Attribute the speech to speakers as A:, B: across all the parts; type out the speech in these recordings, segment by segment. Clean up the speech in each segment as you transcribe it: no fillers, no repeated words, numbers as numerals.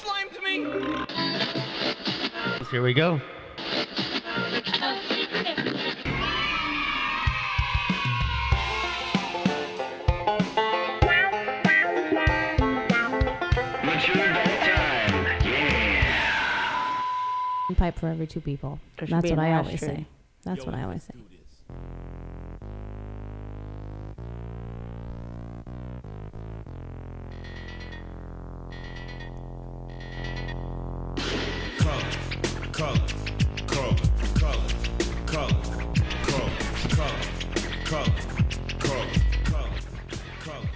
A: slime to me?
B: Here we go.
C: Pipe for every two people. That's what I always say. That's what I always say.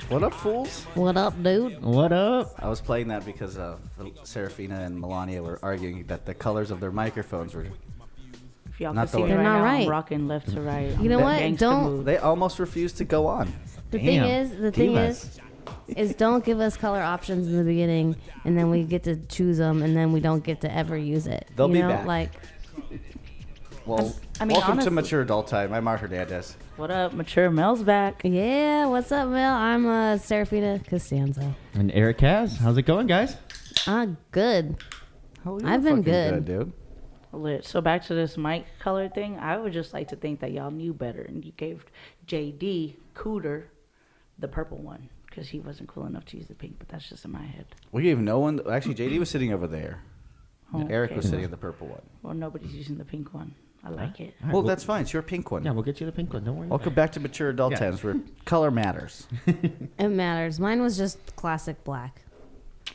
D: What up, fools?
C: What up, dude?
B: What up?
D: I was playing that because Serafina and Melania were arguing that the colors of their microphones were.
E: If y'all
D: Not
E: can see
D: the
E: me
D: one.
E: right
C: They're not
E: now,
C: right.
E: I'm rocking left to right.
C: You know what? Don't.
D: They almost refused to go on.
C: The thing is, don't give us color options in the beginning, and then we get to choose them, and then we don't get to ever use it.
D: They'll
C: you
D: be
C: know?
D: back.
C: Like,
D: Well,
E: I mean,
D: welcome
E: honestly-
D: to Mature Adult Time. I'm Art Hernandez.
E: What up, mature Mel's back.
C: yeah, what's up, Mel? I'm Serafina Costanzo.
B: And Eric Kaz. How's it going, guys?
C: Good.
D: Oh, you're
C: I've been
D: fucking
C: good.
D: dude.
E: Lit. So back to this mic color thing. I would just like to think that y'all knew better, and you gave JD Cooter the purple one because he wasn't cool enough to use the pink. But that's just in my head.
D: We gave no one. Actually, JD was sitting over there.
E: Oh,
D: Eric
E: okay.
D: was sitting at the purple one.
E: Well, nobody's using the pink one. I like it.
B: All right,
D: Well, that's fine. It's your pink one.
B: Yeah, we'll get you the pink one. Don't worry.
D: Welcome back to Mature Adult
B: Yeah.
D: Times, where color matters.
C: It matters. Mine was just classic black.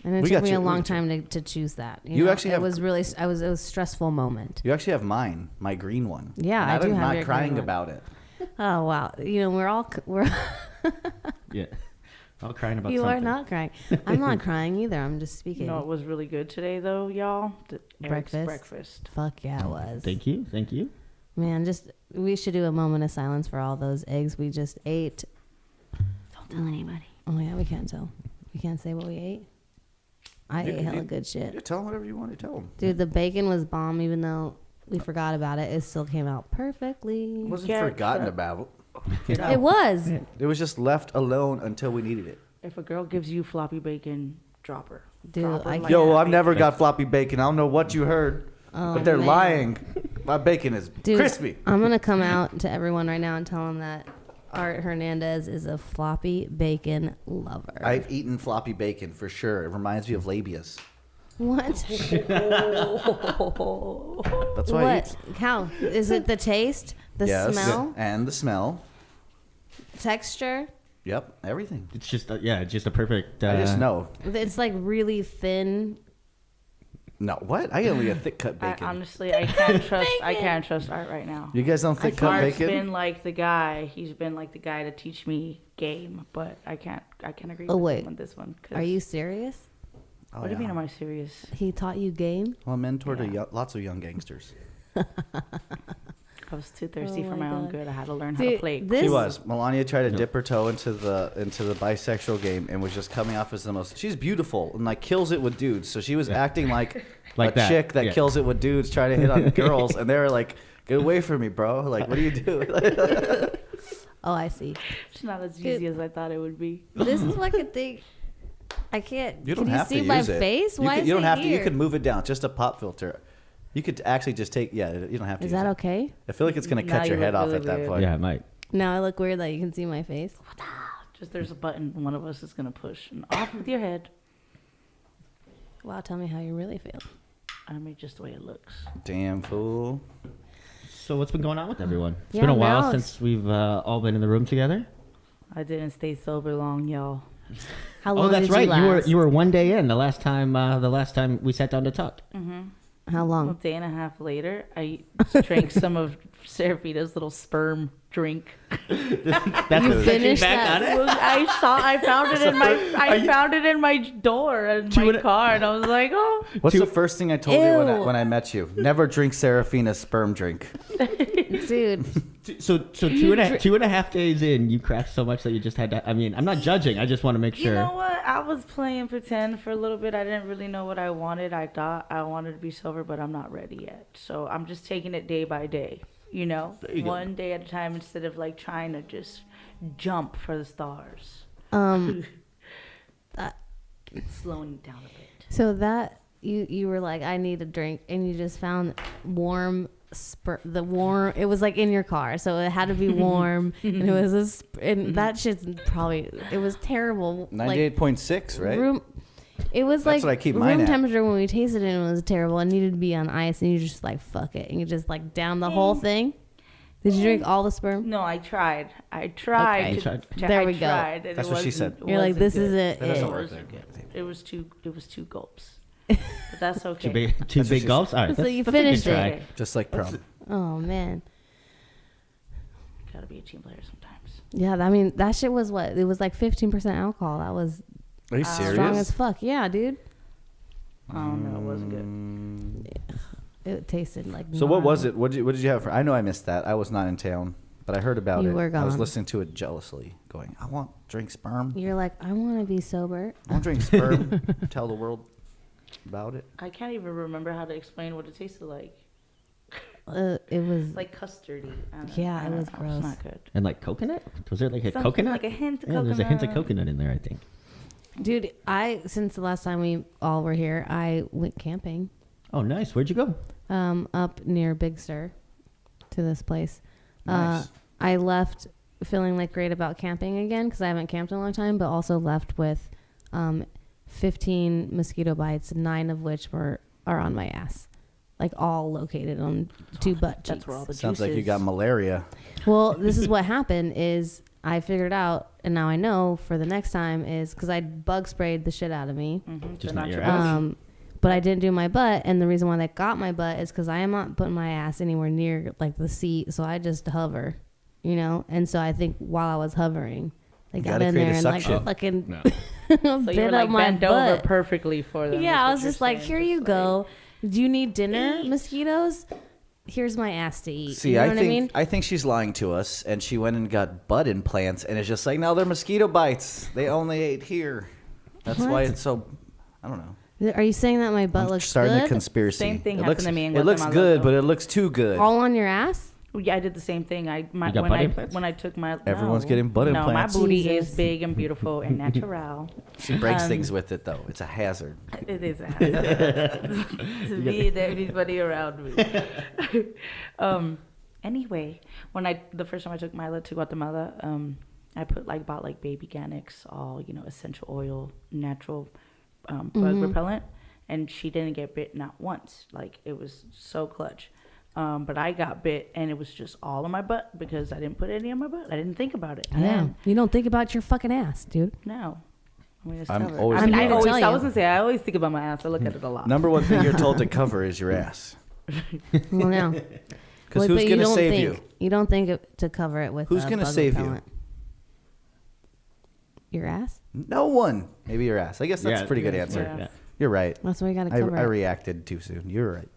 C: And it
D: We
C: took
D: got
C: me
D: you.
C: a
D: We
C: long
D: got you.
C: time to choose that.
D: You
C: know?
D: actually
C: it
D: have-
C: was really it was a stressful moment.
D: You actually have mine, my green one.
C: Yeah,
D: And
C: I do
D: I'm
C: have
D: not
C: your
D: crying
C: green one.
D: about it.
C: Oh wow. We're
B: Yeah. All crying about
C: you
B: something.
C: are not crying. I'm not crying either. I'm just speaking.
E: You know what was really good today, though, y'all? Eric's
C: Breakfast?
E: breakfast.
C: Fuck yeah, it was.
B: Thank you. Thank you.
C: Man, we should do a moment of silence for all those eggs we just ate.
E: Don't tell anybody.
C: Oh yeah, we can't tell. We can't say what we ate. I ate hella good
D: Yeah,
C: shit.
D: tell them whatever you want to tell them.
C: Dude, the bacon was bomb even though we forgot about it. It still came out perfectly.
D: It wasn't
E: Yeah,
D: forgotten
E: sure.
D: about.
C: It was.
D: It was just left alone until we needed it.
E: If a girl gives you floppy bacon, drop her.
C: Dude,
E: Drop her
C: I
E: like
D: Yo,
E: that
D: I've never
E: bacon.
D: got floppy bacon. I don't know what you heard, but they're
C: man.
D: lying. My bacon is
C: Dude,
D: crispy.
C: I'm going to come out to everyone right now and tell them that Art Hernandez is a floppy bacon lover.
D: I've eaten floppy bacon for sure. It reminds me of labias.
C: What?
D: That's why I
C: What?
D: eat.
C: How? Is it the taste? The
D: Yes,
C: smell?
D: and the smell.
C: Texture?
D: Yep, everything.
B: It's just it's just a perfect.
D: I just know.
C: It's like really thin.
D: No, what? I only get thick cut bacon.
E: Honestly, I can't trust. I can't trust Art right now.
D: You guys don't thick cut
E: Art's
D: bacon?
E: been like the guy. He's been like the guy to teach me game, but I can't agree.
C: Oh,
E: with
C: wait.
E: him on this one. 'Cause-
C: Are you serious?
D: Oh,
E: What do you
D: yeah.
E: mean? Am I serious?
C: He taught you game?
D: Well, I'm mentor to
E: Yeah.
D: lots of young gangsters.
E: I was too thirsty
C: Oh
E: for
C: my
E: my own
C: God.
E: good. I had to learn how
C: Dude,
E: to play.
C: this-
D: She was. Melania tried to dip her toe into the bisexual game and was just coming off as the most. She's beautiful and like kills it with dudes. So she was acting like
B: Like
D: a
B: that.
D: chick that
B: Yeah.
D: kills it with dudes, trying to hit on girls, and they were like, "Get away from me, bro! Like, what are you doing?"
C: Oh, I see.
E: It's not as easy as I thought it would be.
C: This is like a thing. I can't.
D: You don't
C: can
D: have
C: you see
D: to
C: my
D: use it.
C: face?
D: You,
C: Why
D: could,
C: is
D: you don't
C: it
D: have to. You
C: here?
D: could move it down. Just a pop filter. You could actually just take. Yeah, you don't have to.
C: Is
D: use
C: that
D: it.
C: okay?
D: I feel like it's gonna
E: Now
D: cut your
E: you
D: head
E: look
D: off
E: really
D: at that
E: weird.
D: point.
B: Yeah, it might.
C: Now I look weird that you can see my face.
E: Just there's a button one of us is gonna push and off with your head.
C: Wow, tell me how you really feel.
E: I mean, just the way it looks.
D: Damn fool.
B: So what's been going on with everyone? It's
C: Yeah,
B: been a while
C: Mel.
B: since we've all been in the room together.
E: I didn't stay sober long, y'all.
C: How long
B: Oh, that's
C: did
B: right.
C: you last?
B: You were one day in the last time we sat down to talk.
C: How
E: A
C: long?
E: day and a half later, I drank some of Serafina's little sperm drink.
B: That's
C: You
B: a-
C: finished
B: back
C: that?
B: on it?
E: I found it in my door in my car, and I was like, oh.
D: What's the first thing I told you
C: Ew.
D: when I met you? Never drink Serafina's sperm drink.
C: Dude,
B: So two and a half days in, you crashed so much that you just had to. I mean, I'm not judging. I just want to make sure.
E: You know what? I was playing pretend for a little bit. I didn't really know what I wanted. I thought I wanted to be sober, but I'm not ready yet. So I'm just taking it day by day, you know?
B: you go.
E: One day at a time instead of like trying to just jump for the stars.
C: um,
E: Slowing it down a bit.
C: so that you were like, I need a drink, and you just found warm it was like in your car, so it had to be warm, and it was and that shit's probably, it was terrible.
D: 98.6, right?
C: It was
D: That's
C: like
D: what I keep mine
C: room
D: at.
C: temperature when we tasted it, and it was terrible. It needed to be on ice, and you just like fuck it, and you just like down the whole thing. Did you drink all the sperm?
E: No, I tried.
C: Okay. There we go.
D: That's what she said.
C: You're like, this is it.
D: That doesn't
C: It
D: work.
E: It was two gulps. But that's okay.
B: Two big gulps. All right.
C: So you
B: that's a good
C: finished
B: try.
C: it.
D: Just like prom.
C: Oh man.
E: Gotta be a team player sometimes.
C: Yeah, I mean that shit was what? It was like 15% alcohol. That was
D: Are you serious?
C: strong as fuck. Yeah, dude.
E: Oh no, it wasn't good.
C: It tasted like.
D: So what was it? What did you have for? I know I missed that. I was not in town, but I heard about
C: You
D: it.
C: were
D: I was
C: gone.
D: listening to it jealously, going, "I want to drink sperm.
C: You're like, I want to be sober.
D: I want to drink sperm." Tell the world about it.
E: I can't even remember how to explain what it tasted like.
C: It was
E: Like custardy.
C: Yeah, it was
E: It's
C: gross.
E: not good.
B: And like coconut? Was there like a
E: Something
B: coconut?
E: like a hint of
B: yeah, there's a hint of
E: coconut.
B: coconut in there, I think.
C: Dude, since the last time we all were here, I went camping.
B: Oh, nice. Where'd you go?
C: Up near Big Sur to this place.
D: Nice.
C: I left feeling like great about camping again because I haven't camped in a long time, but also left with 15 mosquito bites, 9 of which are on my ass. Like all located on 2 butt cheeks.
E: That's where all the
D: Sounds
E: juice
D: like you
E: is.
D: got malaria.
C: Well, this is what happened is I figured out, and now I know for the next time is because I bug sprayed the shit out of me.
B: Just
E: They're
B: not your
E: natural.
B: ass.
C: But I didn't do my butt, and the reason why they got my butt is because I am not putting my ass anywhere near like the seat, so I just hover, you know. And so I think while I was hovering, they got
D: gotta
C: in
D: create
C: there
D: a
C: and like
D: suction.
C: fucking
B: No.
E: So you were
C: bit
E: like
C: up my
E: bent over
C: butt.
E: perfectly for them.
C: Yeah,
E: is
C: I
E: what
C: was
E: you're
C: just like,
E: saying.
C: here you
E: Just
C: go. Do you need dinner,
E: Eat.
C: mosquitoes? Here's my ass to eat.
D: See,
C: you know
D: I
C: what
D: think
C: I mean?
D: I think she's lying to us, and she went and got butt implants, and it's just like, no, they're mosquito bites. They only ate here. That's why
C: What?
D: it's so. I don't know.
C: Are you saying that my butt
D: I'm
C: looks
D: starting
C: good?
D: the conspiracy.
E: Same thing
D: It
E: happened
D: looks,
E: to me in
D: It looks
E: Guatemala,
D: good,
E: though.
D: but it looks too good.
C: All on your ass?
E: Yeah, I did the same thing.
B: You got butt implants?
E: When I took my
D: Everyone's getting butt
E: No,
D: implants.
E: my booty
C: Jesus.
E: is big and beautiful and natural.
D: She breaks
E: Um,
D: things with it, though. It's a hazard.
E: It is a hazard to me and everybody around me. Anyway, the first time I took Mila to Guatemala, I bought like baby Ganix, all essential oil, natural bug repellent, and she didn't get bit not once. Like it was so clutch. But I got bit, and it was just all on my butt because I didn't put any on my butt. I didn't think about it. And
C: Yeah.
E: then,
C: You don't think about your fucking ass, dude.
E: no. I mean, it's
D: I'm
E: covered.
D: always
E: I mean,
C: thinking about it.
E: I was gonna say I always think about my ass. I look at it a lot.
D: Number one thing you're told to cover is your ass.
C: Well, no.
D: Because
C: But
D: who's going to
C: don't
D: save
C: think,
D: you?
C: You don't think to cover it with
D: Who's
C: going
D: gonna
C: to
D: save you?
C: Your ass?
D: No one. Maybe your ass. I guess that's
B: Yeah,
D: a pretty good
B: yeah,
D: answer.
E: yeah.
D: You're right.
C: That's why you got to
D: I
C: cover it.
D: reacted too soon. You're right.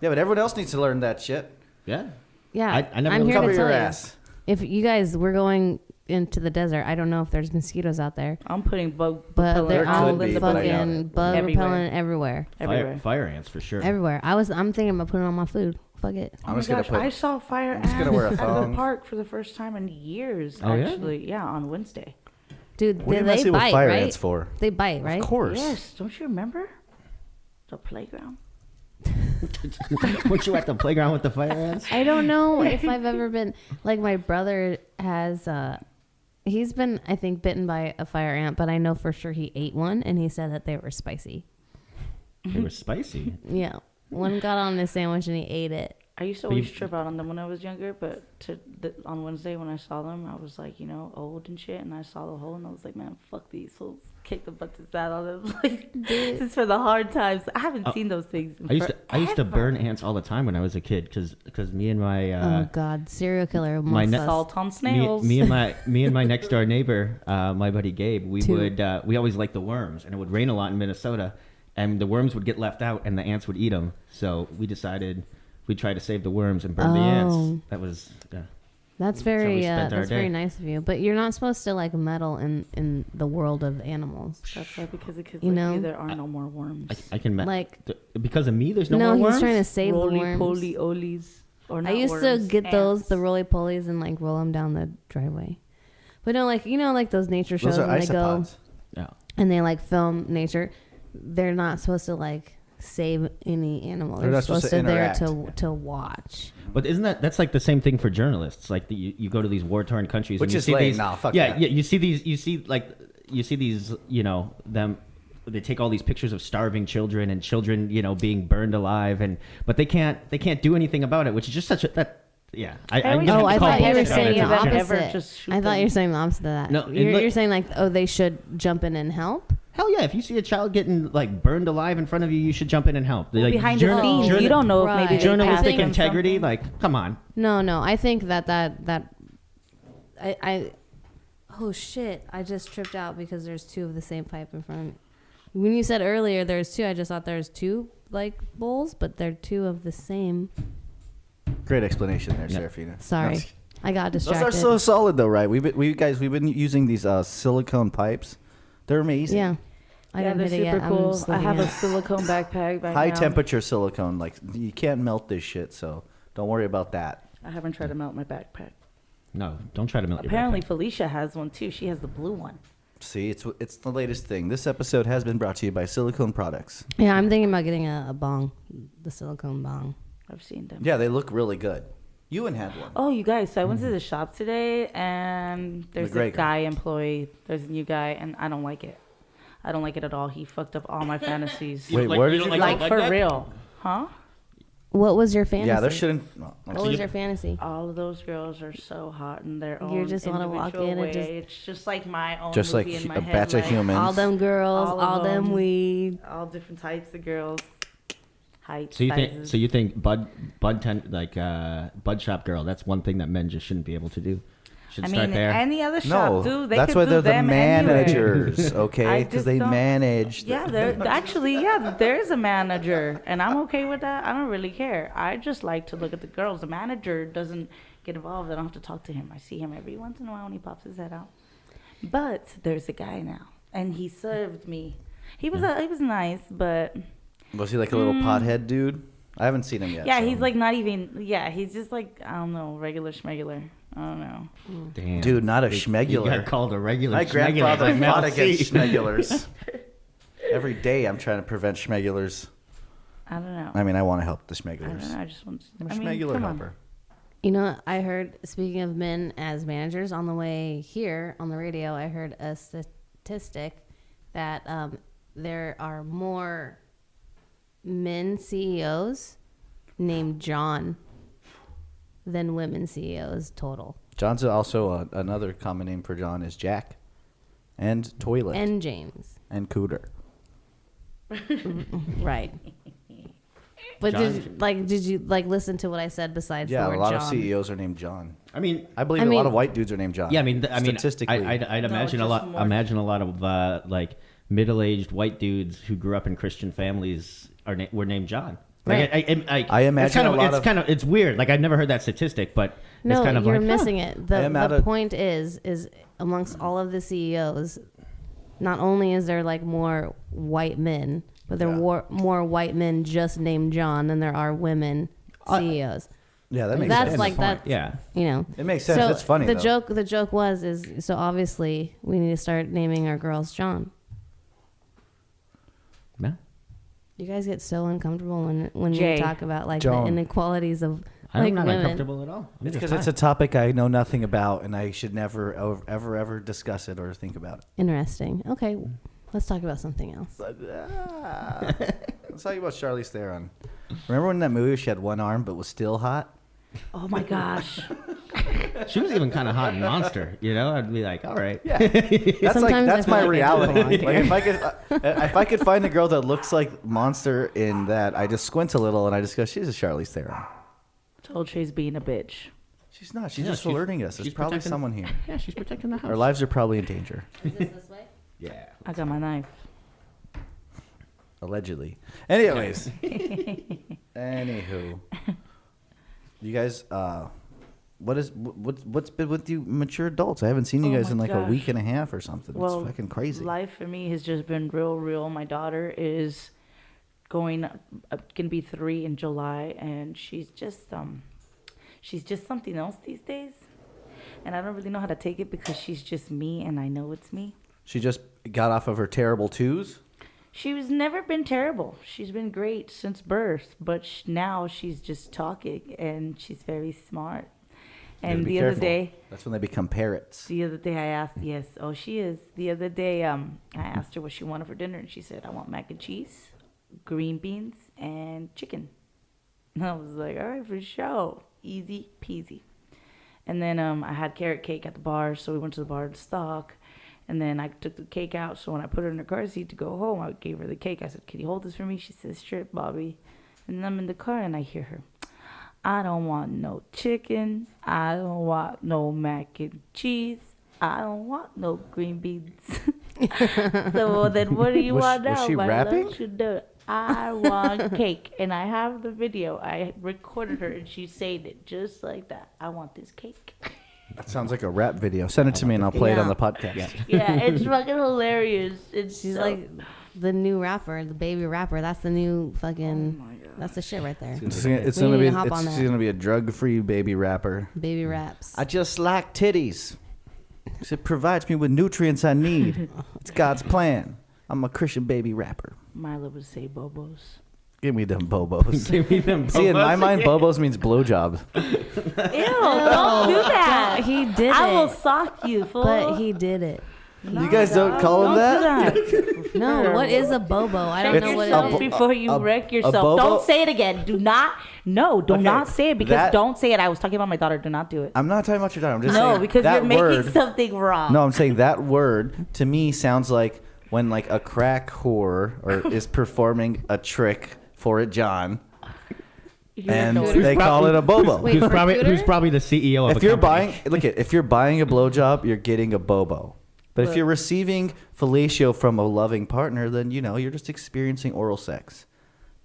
D: Yeah, but everyone else needs to learn that shit.
B: Yeah.
C: Yeah,
B: I never
C: I'm
B: really
C: here
D: Cover
C: to tell
D: your
C: you.
D: ass.
C: If you guys were going into the desert, I don't know if there's mosquitoes out there,
E: I'm putting bug
C: but
E: repellent
C: they're
D: There
C: all
D: could be, but I doubt
C: fucking
D: it.
C: bug
E: Everywhere.
C: repellent everywhere.
E: everywhere.
B: Fire ants for sure.
C: Everywhere. I'm thinking about putting it on my food. Fuck it.
D: I'm
E: Oh
D: just
E: my
D: gonna
E: gosh,
D: put.
E: I saw fire
D: I'm just gonna wear a
E: ants at
D: thong.
E: the park for the first time in years.
B: Oh, yeah?
E: Actually, yeah, on Wednesday.
C: Dude,
D: What are you
C: they
D: messing with
C: bite,
D: fire
C: right?
D: ants for?
C: They bite, right?
D: Of course.
E: Yes, don't you remember the playground?
B: Weren't you at the playground with the fire ants?
C: I don't know if I've ever been like my brother has he's been I think bitten by a fire ant, but I know for sure he ate one and he said that they were spicy.
B: They were spicy.
C: Yeah. One got on his sandwich and he ate it.
E: I used to
B: But you-
E: always trip out on them when I was younger, but on Wednesday when I saw them, I was like, old and shit, and I saw the hole, and I was like, man, fuck these fools. Kick the butts out on them. Like, this is for the hard times. I haven't seen those things in
B: I used to
E: forever.
B: burn ants all the time when I was a kid because me and my
C: Oh God, serial killer
B: my
C: amongst
B: ne-
C: us.
E: Salt on snails.
B: me and my next door neighbor, my buddy Gabe, we
C: Two.
B: would we always liked the worms, and it would rain a lot in Minnesota, and the worms would get left out, and the ants would eat them. So we decided we'd try to save the worms and burn the
C: Oh.
B: ants. That was
C: That's
B: how
C: very
B: we spent our
C: that's very
B: day.
C: nice of you. But you're not supposed to like meddle in the world of animals.
E: That's right, because the kids
C: You
E: like
C: know?
E: you, there are no more worms.
B: I can
C: Like
B: because of me. There's no,
C: no,
B: more
C: he's
B: worms.
C: trying to save the
E: Roly
C: worms.
E: poly olies. Or
C: I
E: not
C: used
E: worms,
C: to get those,
E: ants.
C: the roly polies, and like roll them down the driveway. But no, like like those nature shows
D: Those are
C: when they go
D: isopods.
B: Yeah.
C: and they like film nature. They're not supposed to like save any animal.
D: They're
C: They're
D: not supposed
C: supposed
D: to
C: to there
D: interact.
C: to watch.
B: But isn't that's like the same thing for journalists? Like you go to these war-torn countries,
D: Which
B: and you
D: is
B: see
D: lame.
B: these,
D: Nah, fuck
B: yeah,
D: that.
B: yeah. You see these, them. They take all these pictures of starving children and children, being burned alive, but they can't do anything about it, which is just such a that. Yeah,
E: I always
C: Oh, I
E: call
C: thought you were
E: bullshit.
C: saying the
E: Ever
C: opposite.
E: just shoot
C: I thought
E: them.
C: you were saying the opposite of that.
B: No,
C: You're saying like, oh, they should jump in and help.
B: Hell yeah! If you see a child getting like burned alive in front of you, you should jump in and help.
E: Well,
B: Like,
E: behind the scenes, you don't know if maybe they
B: journalistic
E: passed them
B: integrity.
E: something.
B: Like, come on.
C: No. I think that I oh shit! I just tripped out because there's two of the same pipe in front of me. When you said earlier there's two, I just thought there's two like bowls, but they're two of the same.
D: Great explanation there,
B: Yeah.
D: Serafina.
C: Sorry,
D: No,
C: I got
D: those
C: distracted.
D: are so solid though, right? We've been using these silicone pipes. They're amazing.
C: Yeah, I
E: Yeah,
C: didn't
E: they're
C: hit it yet.
E: super
C: I'm
E: cool.
C: just
E: I
C: looking
E: have
C: at
E: a
C: it.
E: silicone backpack right
D: High
E: now.
D: temperature silicone. Like you can't melt this shit, so don't worry about that.
E: I haven't tried to melt my backpack.
B: No, don't try to melt
E: Apparently,
B: your backpack.
E: Felicia has one too. She has the blue one.
D: See, it's the latest thing. This episode has been brought to you by Silicone Products.
C: Yeah, I'm thinking about getting a bong, the silicone bong.
E: I've seen them.
D: Yeah, they look really good. Ewan had one.
E: Oh, you guys! So I went to the shop today, and there's
D: McGregor.
E: a guy employee. There's a new guy, and I don't like it. I don't like it at all. He fucked up all my fantasies.
D: Wait, where did you go?
E: Like for real, huh?
C: What was your fantasy?
D: Yeah, there shouldn't. No,
C: What was your fantasy?
E: All of those girls are so hot in their own
C: You just wanna walk
E: individual
C: in and
E: way.
C: just-
E: It's just like my own
D: Just like
E: movie in my
D: a
E: head,
D: batch of
E: like,
D: humans.
C: All them girls,
E: All of
C: all them
E: them.
C: weed.
E: all different types of girls, heights,
B: So you
E: sizes.
B: think bud shop girl? That's one thing that men just shouldn't be able to do. Should
E: I
B: start
E: mean,
B: there.
E: any other
D: No,
E: shop, dude, they
D: that's
E: could
D: why
E: do
D: they're the
E: them anywhere.
D: managers, okay?
E: I
D: Because
E: just
D: they
E: don't-
D: manage.
E: Yeah, there's a manager, and I'm okay with that. I don't really care. I just like to look at the girls. The manager doesn't get involved. I don't have to talk to him. I see him every once in a while when he pops his head out. But there's a guy now, and he served me. He was nice, but
D: Was he like a little pothead dude? I haven't seen him yet.
E: yeah,
D: so-
E: he's like not even. Yeah, he's just like I don't know, regular schmegular. I don't know.
B: Damn.
D: Dude, not a
B: You
D: schmegular.
B: got called a regular.
D: My
B: schmegular
D: grandfather
B: by Mel
D: fought
B: C.
D: against schmegulars. Every day I'm trying to prevent schmegulars.
E: I don't know.
D: I mean, I want to help the
E: I don't
D: schmegulars.
E: know. I just want.
D: I'm a
E: I mean,
D: schmegular
E: come on.
D: helper.
C: You know, I heard, speaking of men as managers, on the way here on the radio, I heard a statistic that there are more men CEOs named John than women CEOs total.
D: John's also another common name for John is Jack, and toilet,
C: And James.
D: and cooter.
C: Right. But
B: John-
C: did you listen to what I said besides
D: Yeah,
C: the
D: a
C: word
D: lot
C: John?
D: of CEOs are named John.
B: I mean,
D: I believe
C: I
D: a lot
C: mean-
D: of white dudes are named John.
B: yeah. I mean,
D: statistically,
B: I'd imagine
E: just more-
B: a lot of like middle-aged white dudes who grew up in Christian families were named John. Like,
C: Right.
D: I imagine a lot of-
B: it's weird. Like I've never heard that statistic, but
C: No,
B: it's kind of
C: you're
B: like,
C: missing it.
D: I am at
C: The
D: a-
C: point is amongst all of the CEOs, not only is there like more white men, but there
D: Yeah.
C: are more white men just named John than there are women CEOs.
D: yeah, that makes
C: That's
D: sense.
C: like that.
B: Yeah.
C: You know,
D: It makes sense.
C: So
D: It's funny
C: The
D: though.
C: joke is so obviously we need to start naming our girls John.
B: No,
C: You guys get so uncomfortable when
E: Jay.
C: we talk about like
D: Joan.
C: the inequalities of
B: I'm
C: like
B: not
C: women.
B: uncomfortable at all.
D: It's because it's a topic I know nothing about, and I should never, ever discuss it or think about it.
C: Interesting. Okay, let's talk about something else.
D: Let's talk about Charlize Theron. Remember when in that movie she had one arm but was still hot?
E: Oh my gosh.
B: She was even kind of hot in Monster. You know, I'd be like, all right.
D: Yeah, that's
C: Sometimes I
D: that's
C: feel
D: my
C: like I do
D: reality.
C: belong
D: Like
C: here.
D: if I could find a girl that looks like Monster in that, I just squint a little and I just go, she's a Charlize Theron.
E: Told Trey's being a bitch.
D: She's not. She's
B: Yeah,
D: just
B: she's-
D: alerting us. There's
B: she's
D: probably
B: protecting-
D: someone here.
B: Yeah, she's protecting the house.
D: Our lives are probably in danger.
C: Is this way?
B: Yeah.
E: I got my knife.
D: Allegedly. Anyways. Anywho. You guys, what's been with you mature adults? I haven't seen you
E: Oh
D: guys
E: my
D: in like a
E: gosh.
D: week and a half or something.
E: Well,
D: it's fucking crazy.
E: Life for me has just been real. My daughter is going to be 3 in July, and she's just something else these days. And I don't really know how to take it because she's just me, and I know it's me.
D: She just got off of her terrible twos.
E: She's never been terrible. She's been great since birth, but now she's just talking, and she's very smart. And the other day,
D: that's when they become parrots.
E: the other day I asked, yes, oh, she is. The other day, I asked her what she wanted for dinner, and she said, I want mac and cheese, green beans, and chicken. And I was like, all right, for sure. Easy peasy. And then I had carrot cake at the bar, so we went to the bar to stock. And then I took the cake out, so when I put her in her car seat to go home, I gave her the cake. I said, can you hold this for me? She says, sure, Bobby. And then I'm in the car, and I hear her, I don't want no chicken. I don't want no mac and cheese. I don't want no green beans. So then what do you want now?
D: Was she
E: my
D: rapping?
E: love? Should do it. I want cake. And I have the video. I recorded her, and she's saying it just like that. I want this cake.
D: That sounds like a rap video. Send it to me and I'll play it on the podcast.
E: Yeah, it's fucking hilarious.
C: She's like the new rapper, the baby rapper. That's the new fucking. That's the shit right there.
D: It's
C: We
D: gonna
C: need
D: be
C: to hop on that.
D: a drug-free baby rapper.
C: Baby raps.
D: I just like titties. 'Cause it provides me with nutrients I need. It's God's plan. I'm a Christian baby rapper.
E: Milo would say bobos.
D: Give me them bobos.
B: Give me them.
D: See, in my
B: bobos.
D: mind, bobos means blowjob.
E: Ew, don't do that.
C: He did
E: I will
C: it,
E: sock you, fool.
C: but he did it.
D: You guys don't call him that?
C: No, what is a bobo? I don't
E: Check
C: know what
E: yourself
C: it is.
E: before you wreck yourself.
D: bobo-
E: Don't say it again. Do not. No, do
D: Okay,
E: not say it because
D: that-
E: don't say it. I was talking about my daughter. Do not do it.
D: I'm not talking about your daughter. I'm just
E: No,
D: saying
E: because
D: that
E: you're making
D: word,
E: something wrong.
D: No, I'm saying that word to me sounds like when like a crack whore or is performing a trick for a John,
E: You're
D: and
E: no-
D: they call it a bobo.
C: Wait, for a
B: Who's
C: cooter?
B: probably the CEO of
D: If
B: a
D: you're
B: company.
D: buying, if you're buying a blowjob, you're getting a bobo. But if you're receiving fellatio from a loving partner, then you're just experiencing oral sex.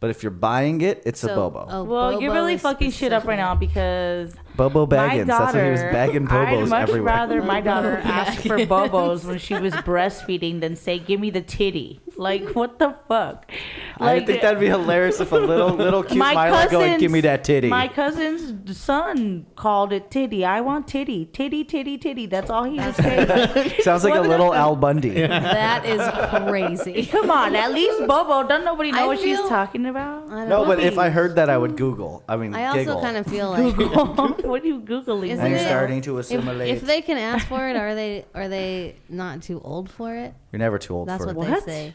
D: But if you're buying it, it's a bobo.
E: Well, you're
C: bobo
E: really
C: is
E: fucking shit up right
C: specific.
E: now because
D: Bobo
E: my
D: Baggins. That's what he was
E: daughter,
D: bagging bobos
E: I'd much
D: everywhere.
E: rather my daughter
C: Bobo
E: ask for bobos when she was breastfeeding than say, "Give me the titty." Like, what the fuck?
D: I think that'd be hilarious if a little cute Milo going, "Give me that titty."
E: My cousin's son called it titty. I want titty, titty, titty, titty. That's all he would say.
D: Sounds like a little Al Bundy.
C: That is crazy.
E: Come on, at least Bobo. Doesn't nobody know
C: I
E: what she's
C: feel-
E: talking about?
C: I don't
D: No,
C: know.
D: but if I heard that, I would Google. I mean,
C: I also
D: giggle.
C: kind of feel like
E: What are you googling?
C: Isn't
D: I'm
C: it-
D: starting to assimilate.
C: if they can ask for it, are they not too old for it?
D: You're never too old
C: That's
D: for
C: what
D: it.
C: they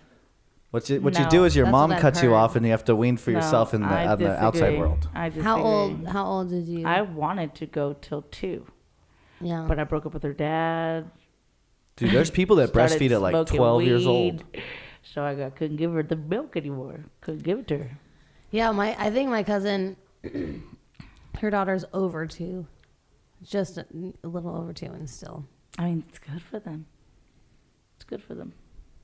E: What?
C: say.
D: What you
E: No,
D: do is your
C: that's
D: mom
C: what I've
D: cuts you
C: heard.
D: off, and you have to wean for
E: No,
D: yourself in the,
E: I
D: on the outside
E: disagree.
D: world.
E: I disagree.
C: How old did you?
E: I wanted to go till 2,
C: yeah.
E: but I broke up with her dad.
D: Dude, there's people that
E: started
D: breastfeed at like
E: smoking
D: 12 years old.
E: weed, So I couldn't give her the milk anymore. Couldn't give it to her.
C: Yeah, I think my cousin, her daughter's over 2, just a little over 2, and still.
E: I mean, it's good for them. It's good for them.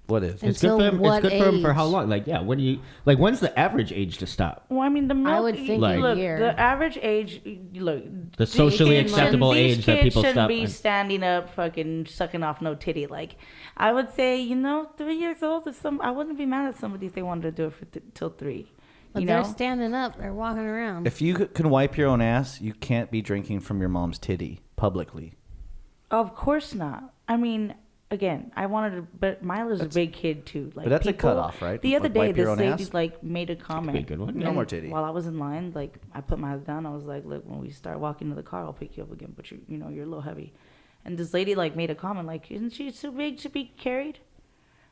D: What is?
B: It's good
C: Until
B: for them. It's
C: what
B: good for them for
C: age?
B: how long? Like, yeah. When do you like? When's the average age to stop?
E: Well, I mean, the milk.
C: would think
B: a
E: look,
C: year.
E: the average age. Look,
B: The socially
E: these kids
B: acceptable
E: these
B: age that
E: kids
B: people
E: shouldn't
B: stop.
E: be standing up, fucking sucking off no titty. Like, I would say, 3 years old. I wouldn't be mad at somebody if they wanted to do it for till 3.
C: But
E: You
C: they're
E: know.
C: standing up. They're walking around.
D: If you can wipe your own ass, you can't be drinking from your mom's titty publicly.
E: Of course not. I mean, again, I wanted to, but Milo's a big kid too. Like,
D: but that's a
E: people-
D: cutoff, right?
E: The other
D: Like,
E: day,
D: wipe your
E: this
D: own
E: lady
D: ass?
E: like made a comment.
B: be a good one.
D: No
E: and
D: more titty.
E: While I was in line, like I put my head down. I was like, "Look, when we start walking to the car, I'll pick you up again. But you're a little heavy." And this lady like made a comment like, "Isn't she too big to be carried?"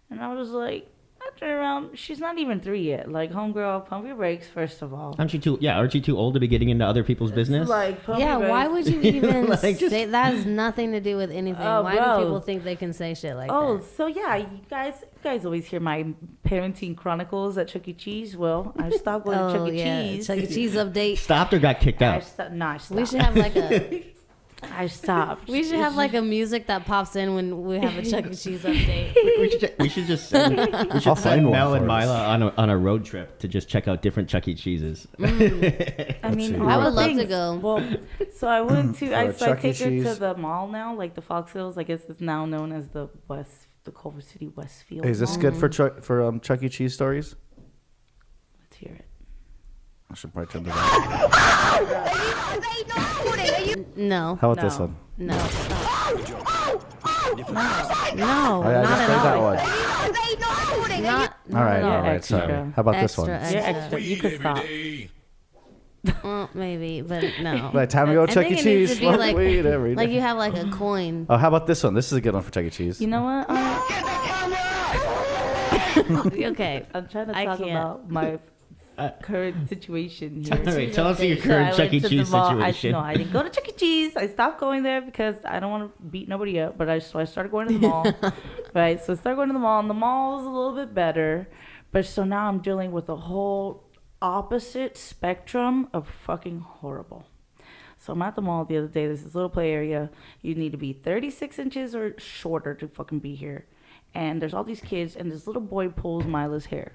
E: And I was like, I turned around. She's not even 3 yet. Like, homegirl, pump your brakes first of all.
B: Aren't you too? Yeah, aren't you too old to be getting into other people's business?
E: Like, pump
C: yeah,
E: your
C: why
E: brakes.
C: would you even
B: Like, just-
C: say that? Has nothing to do with anything.
E: Oh,
C: Why
E: bro.
C: do people think they can say shit like
E: Oh,
C: that?
E: so yeah, you guys always hear my parenting chronicles at Chuck E. Cheese. Well, I stopped going to Chuck E. Cheese.
C: Chuck E. Cheese update.
B: Stopped or got kicked
E: I
B: out?
E: stopped. No, I stopped.
C: We should have like a
E: I stopped.
C: we should have like a music that pops in when we have a Chuck E. Cheese update.
B: We should just send,
D: I'll
B: send
D: find one
B: Mel
D: for
B: and
D: us.
B: Mila on a road trip to just check out different Chuck E. Cheeses.
E: I mean,
D: see.
E: all
C: I would
E: the
C: love to
E: things.
C: go.
E: Well, so I went to. I
D: Chuck E.
E: take her to
D: Cheese.
E: the mall now, like the Fox Hills. I guess it's now known as the Culver City Westfield.
D: Is this
E: Mall.
D: good for Chuck E. Cheese stories?
E: Let's hear it.
D: I should probably turn this on.
C: No,
D: How about this
E: No.
D: one?
C: no, no,
D: Oh, yeah,
C: not
D: just
C: at
D: play that
C: all.
D: one.
C: Not Not
D: All right,
C: at
D: all right.
E: extra.
D: Sorry. How about this one?
C: Extra.
E: You're extra. You can stop.
C: Well, maybe, but no.
D: By the time we go to
C: I
D: Chuck E.
C: think it needs
D: Cheese,
C: to be
D: smoke
C: like-
D: weed every
C: Like
D: day.
C: you have like a coin.
D: Oh, how about this one? This is a good one for Chuck E. Cheese.
E: You know what?
C: Okay.
E: I'm trying to
C: I
E: talk
C: can't.
E: about my current situation here.
B: All right, tell us your
E: So
B: current
E: I
B: Chuck E.
E: went to the
B: Cheese
E: mall.
B: situation.
E: No, I didn't go to Chuck E. Cheese. I stopped going there because I don't want to beat nobody up. But I started going to the mall. Right. So I started going to the mall, and the mall was a little bit better. But so now I'm dealing with a whole opposite spectrum of fucking horrible. So I'm at the mall the other day. There's this little play area. You need to be 36 inches or shorter to fucking be here. And there's all these kids, and this little boy pulls Mila's hair.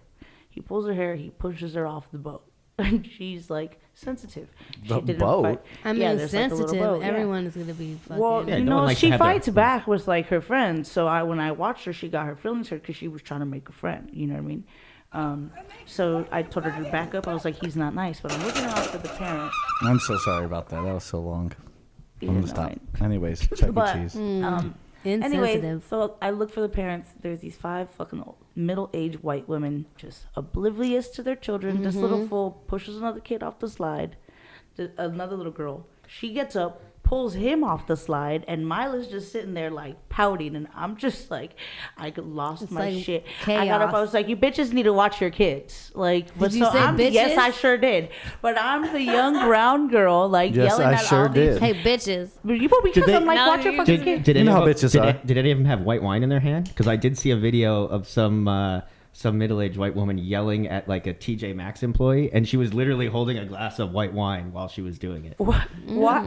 E: He pulls her hair. He pushes her off the boat. And she's like sensitive.
D: The
E: She didn't
D: boat?
E: fight.
C: I mean,
E: Yeah, there's, like, a little
C: sensitive.
E: boat, yeah.
C: Everyone is gonna be fucking.
E: Well,
B: Yeah,
E: you
B: no one
E: know,
B: likes to
E: she
B: have their-
E: fights back with like her friends. So when I watched her, she got her feelings hurt because she was trying to make a friend. You know what I mean? So I told her to back up. I was like, he's not nice, but I'm looking around for the parent.
D: I'm so sorry about that. That was so long. I'm
E: Yeah,
D: gonna
E: no,
D: stop.
E: I-
D: Anyways, Chuck
E: But
D: E. Cheese.
E: anyway,
C: Insensitive.
E: so I look for the parents. There's these 5 fucking middle-aged white women just oblivious to their children. This little fool pushes another kid off the slide. Another little girl. She gets up, pulls him off the slide, and Mila's just sitting there like pouting, and I'm just like, I lost
C: It's
E: my
C: like
E: shit. I got up. I
C: chaos.
E: was like, you bitches need to watch your kids. Like, but
C: Did you
E: so
C: say
E: I'm, yes,
C: bitches?
E: I sure did. But I'm the young brown girl, like
D: Yes,
E: yelling
D: I
E: at
D: sure
E: all these.
D: did.
C: Hey, bitches.
E: Because
B: they-
E: I'm like,
C: No,
E: watch your
C: you-
E: fucking
B: Did,
E: kids.
B: did,
D: You
B: any
D: know
B: of
D: how
B: them,
D: bitches
B: did,
D: are.
B: did any of them have white wine in their hand? Because I did see a video of some middle-aged white woman yelling at like a TJ Maxx employee, and she was literally holding a glass of white wine while she was doing it.
E: What?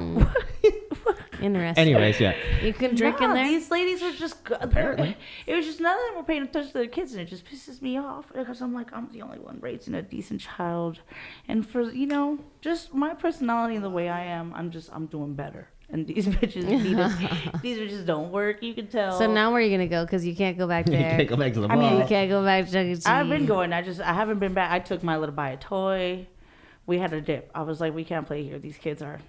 C: Interesting.
B: Anyways, yeah.
C: You can drink in
E: Nah,
C: there.
E: These ladies were just.
B: Apparently.
E: It was just none of them were paying attention to their kids, and it just pisses me off because I'm like, I'm the only one raising a decent child, and for just my personality and the way I am, I'm doing better. And these bitches these bitches don't work. You can tell.
C: So now where are you gonna go? Because you can't go back
B: You
C: there.
B: can't go back to the
E: I mean,
B: mall.
C: You can't go back to Chuck E. Cheese.
E: I've been going. I haven't been back. I took Mila to buy a toy. We had a dip. I was like, we can't play here. These kids are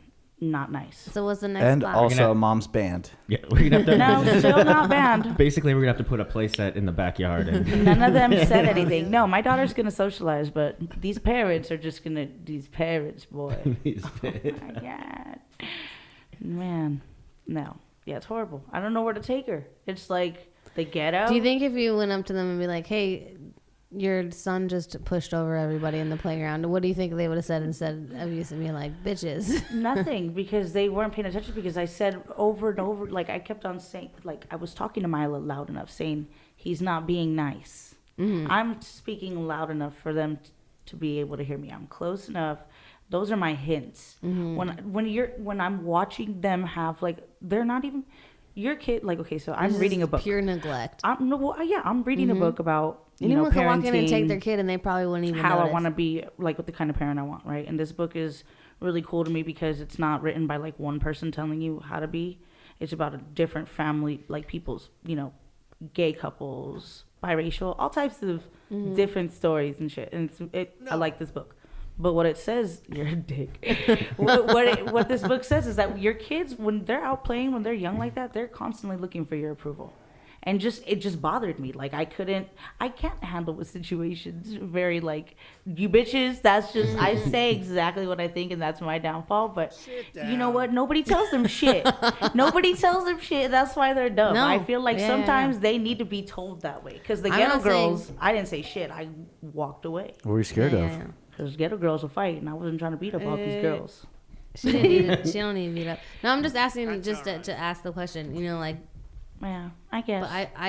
E: not nice.
C: So what's the next
D: And
C: spot?
D: also
B: gonna-
D: a mom's band.
B: Yeah, we're gonna have to.
E: No, still not banned.
B: Basically, we're gonna have to put a playset in the backyard and
E: None of them said anything. No, my daughter's gonna socialize, but these parents are just gonna. These parents, boy. Oh my God. Man, no. Yeah, it's horrible. I don't know where to take her. It's like the ghetto.
C: Do you think if you went up to them and be like, "Hey, your son just pushed over everybody in the playground," what do you think they would have said instead of you being like, "Bitches"?
E: Nothing, because they weren't paying attention, because I said over and over, like I kept on saying, like I was talking to Mila loud enough saying he's not being nice. I'm speaking loud enough for them to be able to hear me. I'm close enough. Those are my hints. When I'm watching them have, like, they're not even your kid. Like, okay, so I'm
C: It's
E: reading a
C: just
E: book.
C: Pure neglect.
E: I'm reading a book about
C: Anyone could walk in and take
E: parenting,
C: their kid and they probably wouldn't even
E: how
C: notice.
E: I want to be, like, what the kind of parent I want, right? And this book is really cool to me because it's not written by like one person telling you how to be. It's about a different family, like people's, gay couples, biracial, all types of different stories and shit. And I like this book. But what it says, you're a dick. what this book says is that your kids, when they're out playing, when they're young like that, they're constantly looking for your approval. And it just bothered me. Like, I can't handle the situations very, like, you bitches, that's just, I say exactly what I think, and that's my downfall. But you know what? Nobody tells them shit. Nobody tells them shit. That's why they're dumb.
C: No.
E: I feel like
C: Yeah.
E: sometimes they need to be told that way. Because the
C: I'm
E: ghetto
C: not saying-
E: girls, I didn't say shit. I walked away.
D: What were you scared of?
C: Yeah.
E: Because ghetto girls will fight, and I wasn't trying to beat up all these girls.
C: She didn't need it. She don't need to beat up. No, I'm just asking just to ask the question. Like,
E: Yeah, I guess.
C: but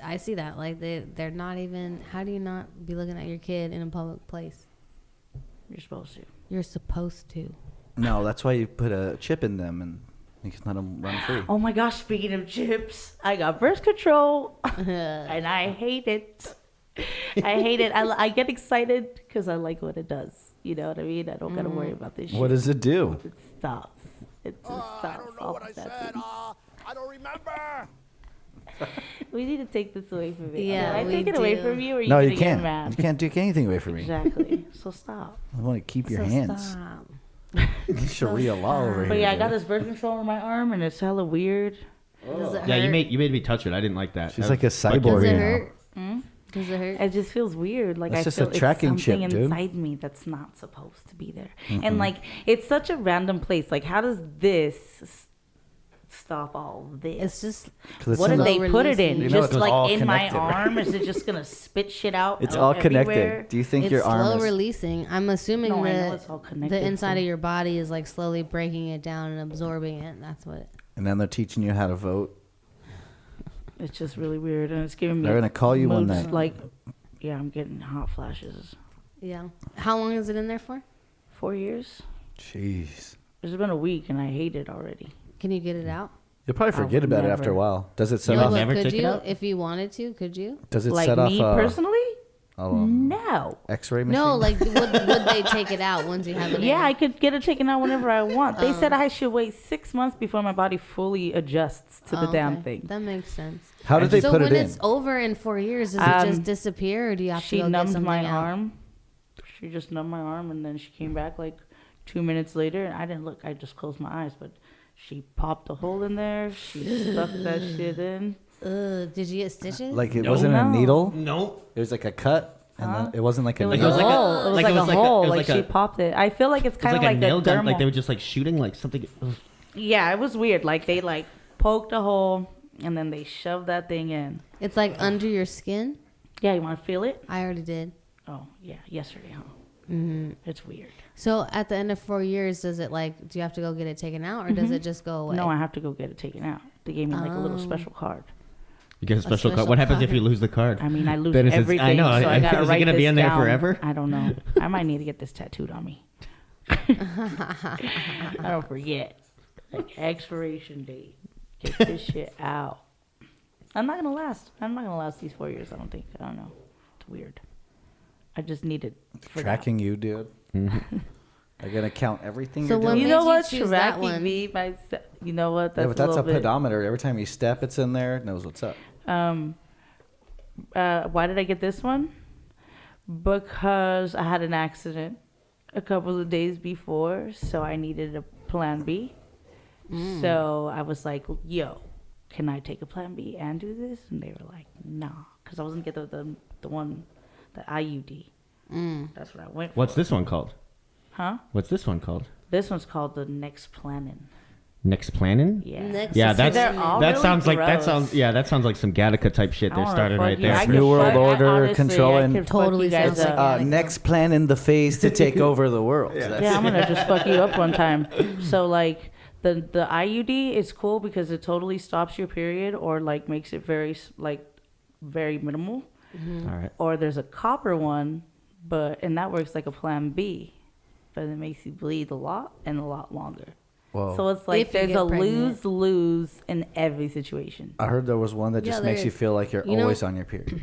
C: I see that. Like, they're not even. How do you not be looking at your kid in a public place?
E: You're supposed to.
C: You're supposed to.
D: No, that's why you put a chip in them and you can let them run free.
E: Oh my gosh, speaking of chips, I got birth control, and I hate it. I hate it. I get excited because I like what it does. You know what I mean? I don't got to worry about this shit.
D: What does it do?
E: It stops. It just stops.
A: I don't know what I said. I don't remember.
E: We need to take this away from me.
C: Yeah,
E: Can I
C: we
E: take it away
C: do.
E: from you, or are you
D: No,
E: gonna
D: you
E: get
D: can't.
E: mad?
D: You can't take anything away from me.
E: Exactly. So stop.
D: I want to keep your
C: So
D: hands.
C: stop.
D: Sharia law over here.
E: But yeah, I got
D: dude.
E: this birth control on my arm, and it's hella weird.
C: Does it
B: yeah,
C: hurt?
B: you made me touch it. I didn't like that.
D: She's
B: That
D: like a
B: was-
D: cyborg.
C: Does it
D: now.
C: hurt? Does it hurt?
E: It just feels weird. Like
D: That's
E: I
D: just
E: feel
D: a tracking
E: it's something
D: chip, dude.
E: inside me that's not supposed to be there. And like it's such a random place. Like how does this stop all this?
C: It's just
D: 'Cause it's
E: what
D: in
E: did
D: the-
E: they put it in?
D: You know
E: Just
D: it's
E: like
D: all
E: in my
D: connected, right?
E: arm? Is it just gonna spit shit out?
D: It's all
E: everywhere?
D: connected. Do you think
C: it's
D: your
C: slow
D: arm is...
C: releasing. I'm assuming
E: No, I know
C: that
E: it's all connected,
C: the inside
E: so-
C: of your body is like slowly breaking it down and absorbing it. That's what.
D: And then they're teaching you how to vote.
E: It's just really weird, and it's giving me.
D: They're gonna call you one
E: moods,
D: night.
E: Like, yeah, I'm getting hot flashes.
C: Yeah. How long is it in there for?
E: 4 years.
D: Jeez.
E: It's been a week, and I hate it already.
C: Can you get it out?
D: You'll probably
E: I
D: forget
E: would
D: about it after a
E: never.
D: while. Does it set
C: No,
D: off?
C: but
B: never
C: could
B: took it
C: you,
B: out?
C: if you wanted to, could you?
D: Does it
E: Like
D: set off
E: me personally? No.
D: X-ray machine?
C: No, like would they take it out once you have it?
E: Yeah,
C: in?
E: I could get it taken out whenever I want. They said I should wait 6 months before my body fully adjusts to the
C: Oh,
E: damn
C: okay.
E: thing.
C: That makes sense.
D: How did they
C: So
D: put
C: when
D: it in?
C: it's over in 4 years, does it just disappear, or do you have to
E: She
C: go get
E: numbed
C: something
E: my
C: out?
E: arm. She just numbed my arm, and then she came back like 2 minutes later, and I didn't look. I just closed my eyes, but she popped a hole in there. She stuck that shit in.
C: Did you get stitches?
D: Like it
B: No.
D: wasn't a
E: No.
D: needle?
B: No.
D: It was like a cut? And then it wasn't like a
E: It was
D: needle?
E: a hole. It was like a hole.
B: it was
E: Like
B: like
E: she
B: a-
E: popped it. I feel like it's
B: It's
E: kind
B: like
E: of
B: a
E: like
B: nail
E: a
B: gun. Like
E: dermal.
B: they were just like shooting like something. Ugh.
E: Yeah, it was weird. Like they like poked a hole and then they shoved that thing in.
C: It's like under your skin.
E: Yeah, you want to feel it?
C: I already did.
E: Oh yeah, yesterday, huh?
C: Mm-hmm.
E: It's weird.
C: So at the end of 4 years, does it like? Do you have to go get it taken out, or does it just go away?
E: No, I have to go get it taken out. They gave me like a little
C: Oh.
E: special card.
B: You get a special card.
C: special
B: What happens if
C: card.
B: you lose the card?
E: I mean, I lose
B: Then it's-
E: everything.
B: I know.
E: So I gotta
B: Is it
E: write
B: gonna be
E: this
B: in there
E: down.
B: forever?
E: I don't know. I might need to get this tattooed on me. I don't forget. Like expiration date. Get this shit out. I'm not gonna last. I'm not gonna last these 4 years. I don't think. I don't know. It's weird. I just need it. for
D: Tracking you, dude. They're going to count everything
C: So
D: you're
C: what
D: doing.
E: You
C: made
E: know
C: you
E: what?
C: choose that
E: Tracking
C: one?
E: me. You know what? That's
D: Yeah, but that's a
E: little bit.
D: pedometer. Every time you step, it's in there. It knows what's up.
E: Why did I get this one? Because I had an accident a couple of days before, so I needed a plan B. So I was like, yo, can I take a plan B and do this? And they were like, nah, because I wasn't get the one, the IUD. That's what I went for.
B: What's this one called?
E: Huh?
B: What's this one called?
E: This one's called the Next Planning.
B: Next planning?
E: Yeah.
C: Next
B: Yeah,
C: Planning.
B: that's
E: They're all
B: that
E: really
B: sounds like that
E: gross.
B: sounds that sounds like some Gattaca type shit
E: I
B: they're
E: wanna
B: starting
E: fuck
B: right
E: you.
B: there.
E: I
D: New
E: could
D: World
E: fuck- I
D: Order,
E: honestly,
D: controlling-
E: I could fuck
C: Totally
E: you guys
C: sounds like
E: up.
C: that.
D: Next plan in the phase to take over the world.
E: Yeah, I'm gonna just fuck you up one time. So like the IUD is cool because it totally stops your period or like makes it very minimal.
B: All right.
E: Or there's a copper one, and that works like a plan B, but it makes you bleed a lot and a lot longer.
D: Whoa.
E: So it's like
C: If you
E: there's
C: get
E: a
C: pregnant.
E: lose in every situation.
D: I heard there was one that
C: Yeah,
D: just
C: there
D: makes you
C: is.
D: feel like you're
C: You know-
D: always on your period.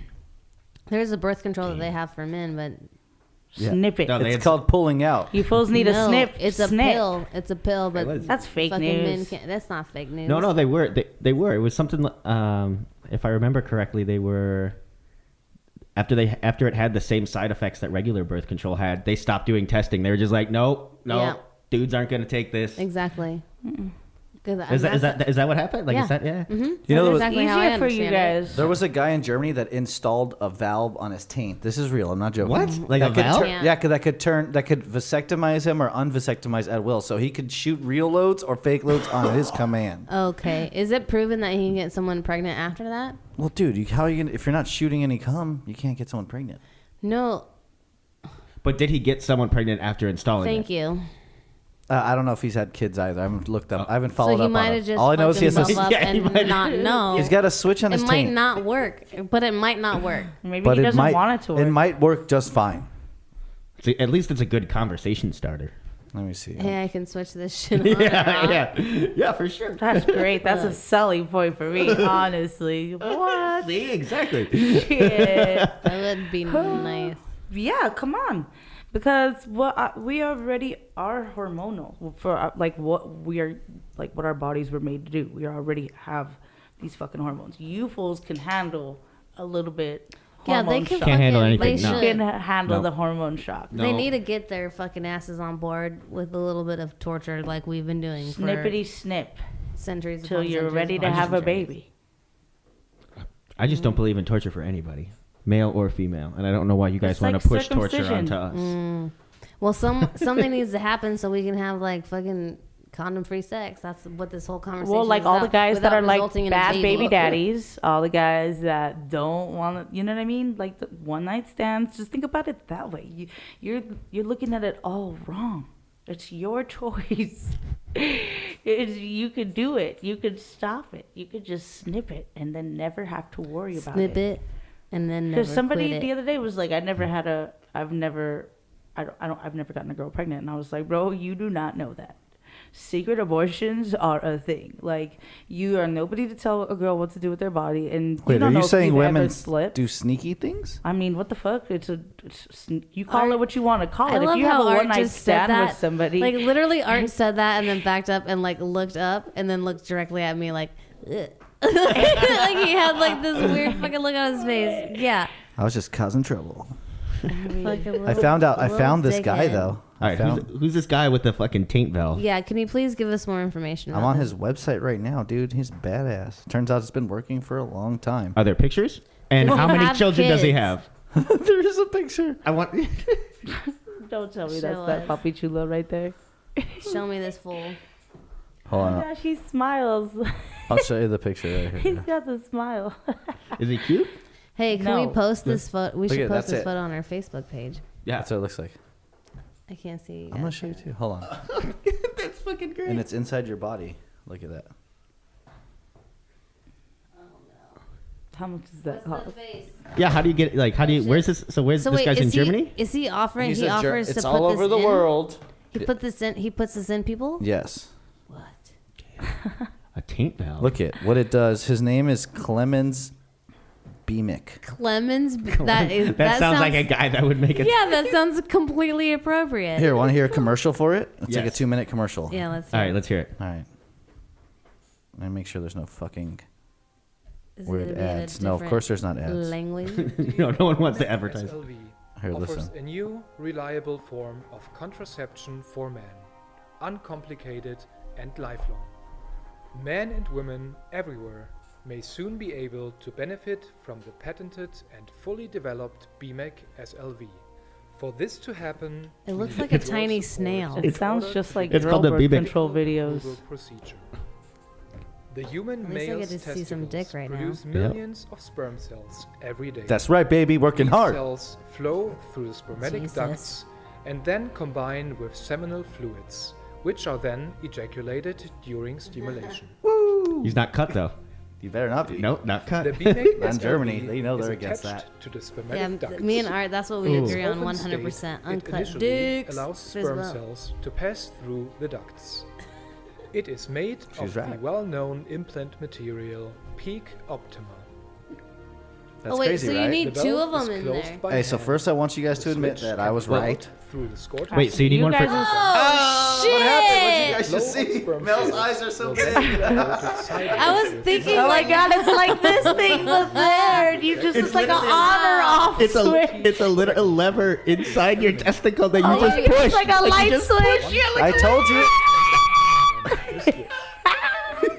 C: There's a birth control that they have for men, but
D: Yeah.
E: Snip it.
B: No,
D: It's
B: It's-
D: called pulling out.
E: You fools need a
C: no,
E: snip.
C: It's a
E: snip.
C: pill. It's a pill, but
B: was.
E: That's fake
C: fucking men
E: news.
C: can't. That's not fake news.
B: No, they were. They were. It was something. If I remember correctly, they were. After it had the same side effects that regular birth control had, they stopped doing testing. They were just like, no,
C: Yeah.
B: dudes aren't going to take this.
C: Exactly.
B: Is that what happened? Like,
C: Yeah.
B: is that yeah?
D: You know,
C: That's
D: there was,
C: exactly how I
E: Easier for you
C: understand it.
E: guys.
D: there was a guy in Germany that installed a valve on his taint. This is real. I'm not joking.
B: What? Like
D: that
B: a
D: could
B: valve?
D: turn- yeah, that could vasectomize him or unvasectomize at will. So he could shoot real loads or fake loads on his command.
C: Okay. Is it proven that he can get someone pregnant after that?
D: Well, dude, how are you gonna, if you're not shooting any cum, you can't get someone pregnant.
C: No.
B: But did he get someone pregnant after installing
C: Thank
B: it?
C: you.
D: I don't know if he's had kids either. I haven't looked up. I haven't
C: So
D: followed
C: he
D: up
C: might
D: on
C: have
D: him.
C: just
D: All I know is
C: fucked
D: he has
C: himself
D: a,
C: up
B: Yeah, he
C: and
B: might-
C: not know.
D: he's got a switch on
C: It
D: his
C: might
D: taint.
C: not work, but it might not work.
E: Maybe
D: but
E: he
D: it
E: doesn't
D: might
E: want it to work.
D: It might work just fine.
B: So at least it's a good conversation starter.
D: Let me see.
C: Hey, I can switch this shit on. and off.
B: yeah, for sure.
E: That's great. That's a selling point for me, honestly. What?
B: See, exactly.
E: Shit.
C: That would be nice.
E: Yeah, come on. Because we already are hormonal for what our bodies were made to do. We already have these fucking hormones. You fools can handle a little bit.
C: Yeah, they
E: hormone
C: can
E: shock.
B: Can't handle
C: fucking-
B: anything,
C: They
B: no.
E: You
C: should.
E: can handle
B: No.
E: the hormone shock.
B: No.
C: They need to get their fucking asses on board with a little bit of torture, like we've been doing for
E: Snippity snip
C: centuries.
E: till
C: upon
E: you're
C: centuries
E: ready to
C: upon
E: have a
C: centuries.
E: baby.
B: I just don't believe in torture for anybody. male or female, and I don't know why you guys
E: It's
B: want
E: like
B: to push torture
E: circumcision.
B: onto us.
C: Well, something needs to happen so we can have like fucking condom-free sex. That's what this whole conversation.
E: Well, like
C: is
E: all
C: about,
E: the guys that
C: without
E: are like
C: resulting in a
E: bad baby
C: baby.
E: daddies, all the guys that don't want to, you know what I mean? Like the one night stands. Just think about it that way. You're looking at it all wrong. It's your choice. You could do it. You could stop it. You could just snip it and then never have to worry about
C: Snip it, and then never
E: Because somebody
C: quit
E: the
C: it.
E: other day was like, I've never gotten a girl pregnant, and I was like, bro, you do not know that. Secret abortions are a thing. Like, you are nobody to tell a girl what to do with their body, and
D: Wait,
E: you don't
D: are
E: know
D: you
E: if
D: saying
E: you've ever
D: women
E: slipped.
D: do sneaky things?
E: I mean, what the fuck? You call it what you want to call
C: I
E: it.
C: love
E: If you have
C: how
E: a
C: Art
E: one night
C: just said
E: stand
C: that.
E: with somebody,
C: Like literally, Art said that and then backed up and like looked up and then looked directly at me like, ugh. Like he had like this weird fucking look on his face. Yeah.
D: I was just causing trouble.
C: Fucking
D: I found
C: little
D: this guy
C: dickhead.
D: though.
B: All right, who's this guy with the fucking taint valve?
C: Yeah, can you please give us more information?
D: I'm
C: about
D: on
C: this?
D: his website right now, dude. He's badass. Turns out it's been working for a long time.
B: Are there pictures? And
C: Does he
B: how many
C: have
B: children does he
C: kids?
B: have?
D: There's a picture.
B: I want.
E: don't tell me
C: Show
E: that's that
C: us.
E: puppy chulo right there.
C: Show me this fool.
D: Hold on.
E: Yeah, she smiles.
D: I'll show you the picture right
E: He's
D: here.
E: got the smile.
B: Is he cute?
C: Hey, can
E: No.
C: we post this photo? We
D: Look
C: should
D: at-
C: post
D: that's
C: this
D: it.
C: photo on our Facebook page.
B: Yeah.
D: That's what it looks like.
C: I can't see.
D: I'm gonna show you too. Hold on.
B: That's fucking great.
D: And it's inside your body. Look at that.
E: How much is that cost?
B: Yeah. How do you get like? How do you? Where's this? So where's
C: So
B: this
C: wait,
B: guy's in
C: is he,
B: Germany?
C: Is he offering?
D: He's
C: He
D: a
C: offers to
D: it's
C: put
D: all
C: this
D: over the
C: in?
D: world.
C: He put this in. He puts this in people.
D: Yes.
C: What?
B: A taint valve.
D: Look at what it does. His name is Clemens Beemick.
C: Clemens. That
B: sounds like a guy that would make it.
C: Yeah, that sounds completely appropriate.
D: Here, want to hear a commercial for it? It's like a
B: Yes.
D: 2-minute commercial.
C: Yeah, let's.
B: All right, let's hear it.
D: All right. Let me make sure there's no fucking
C: Is it
D: weird
C: gonna be in a
D: ads. No, of
C: different
D: course there's not ads.
C: Language.
B: No one wants to advertise.
F: SLV
D: Here,
F: offers
D: listen.
F: a new, reliable form of contraception for men, uncomplicated and lifelong. Men and women everywhere may soon be able to benefit from the patented and fully developed BMEC SLV. For this to happen,
C: It looks
F: we
C: like
F: need
C: a
F: your
C: tiny
F: support
C: snail.
F: in
E: It sounds
F: order
E: just
F: to
E: like
B: It's
E: girl
B: called the
E: birth
B: BBIC.
E: control
F: Google
E: videos.
F: procedure. The human
C: At least I get
F: male's
C: to see some
F: testicles
C: dick right now.
F: produce millions of sperm cells every day.
D: That's right, baby. Working
F: These
D: hard.
F: cells flow through the spermatic
C: Jesus.
F: ducts and then combine with seminal fluids, which are then ejaculated during stimulation.
B: He's not cut though.
D: You better not be.
B: Nope, not cut.
F: The BMEC
D: Not in Germany.
F: SLV
D: They know
F: is
D: they're against
F: attached to the
C: Yeah,
F: spermatic ducts.
C: me and Art. That's what we
B: Ooh.
C: agree on
F: Open
C: 100%.
F: state, it
C: Uncut
F: initially
C: dicks.
F: allows
C: as
F: sperm
C: well.
F: cells to pass through the ducts. It is made
D: She's
F: of the
D: right.
F: well-known implant material Peak Optima.
D: That's
C: Oh wait,
D: crazy,
C: so you
D: right?
C: need
F: The
C: two
F: valve
C: of
F: is
C: them in
F: closed
C: there.
F: by
D: Hey, so
F: hand.
D: first I want you guys
F: The
D: to admit
F: switch
D: that I
F: can
D: was
F: flow
D: right.
F: Through the scored
B: Wait, so you need one for?
E: guys are-
C: Oh shit!
D: What happened? You guys
F: Flow
D: just
F: of
D: see?
F: sperm
D: Mel's
F: cells
D: eyes are so
F: will
D: big.
F: then be diverted sideways
C: I was
F: with
C: thinking
E: Oh my
C: like
E: god, it's like this thing, but there. You just, it's like an on or off
B: It's
E: switch.
B: it's a little lever inside your testicle that you
E: Oh,
B: just
E: it's
B: push.
E: like a
B: you
E: light
B: just
E: switch.
D: I told you.